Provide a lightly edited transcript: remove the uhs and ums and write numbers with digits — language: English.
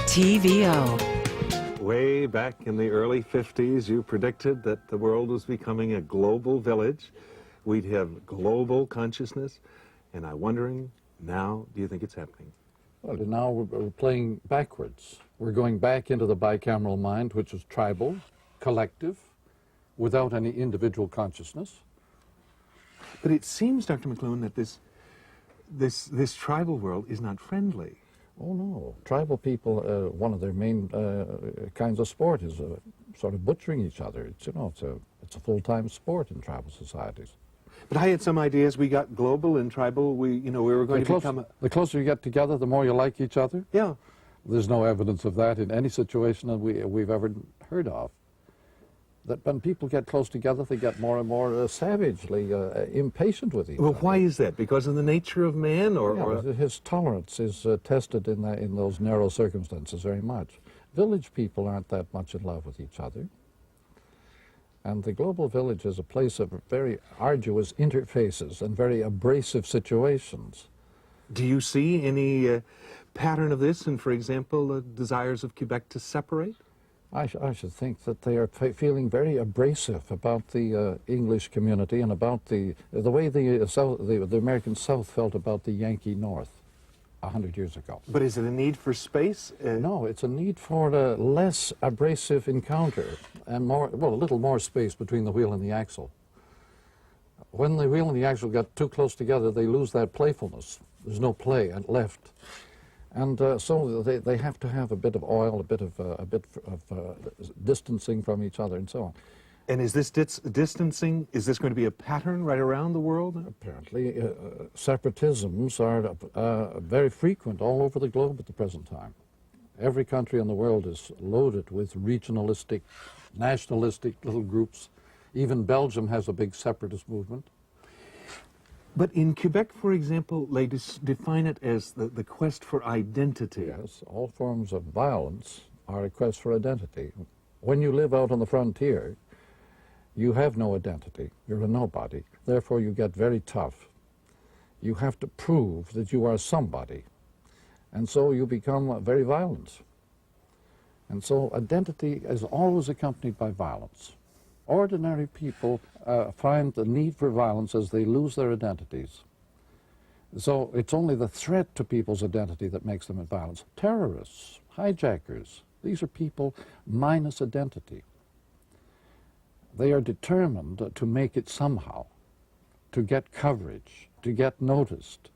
TVO. Way back in the early 50s, you predicted that the world was becoming a global village. We'd have global consciousness. And I'm wondering, now, do you think it's happening? Well, now we're playing backwards. We're going back into the bicameral mind, which is tribal, collective, without any individual consciousness. But it seems, Dr. McLuhan, that this tribal world is not friendly. Oh, no. Tribal people, one of their main kinds of sport is sort of butchering each other. It's a full-time sport in tribal societies. But I had some ideas. We got global and tribal. We were going to become the closer you get together, the more you like each other. Yeah. There's no evidence of that in any situation that we've ever heard of. That when people get close together, they get more and more savagely impatient with each other. Well, why is that? Because of the nature of man, or his tolerance is tested in those narrow circumstances very much. Village people aren't that much in love with each other. And the global village is a place of very arduous interfaces and very abrasive situations. do you see any pattern of this, and for example, desires of Quebec to separate? I should think that they are feeling very abrasive about the English community and about the way the American South felt about the Yankee North 100 years ago. But is it a need for space? No, it's a need for a less abrasive encounter and a little more space between the wheel and the axle. When the wheel and the axle get too close together, they lose that playfulness. There's no play left. And so they have to have a bit of oil, a bit of distancing from each other, and so on. And is this distancing, is this going to be a pattern right around the world? Apparently, separatisms are very frequent all over the globe at the present time. Every country in the world is loaded with regionalistic, nationalistic little groups. Even Belgium has a big separatist movement. But in Quebec, for example, they define it as the quest for identity. Yes, all forms of violence are a quest for identity. When you live out on the frontier, you have no identity. You're a nobody. Therefore, you get very tough. You have to prove that you are somebody. And so you become very violent. And so identity is always accompanied by violence. Ordinary people find the need for violence as they lose their identities. So it's only the threat to people's identity that makes them in violence. Terrorists, hijackers, these are people minus identity. They are determined to make it somehow, to get coverage, to get noticed.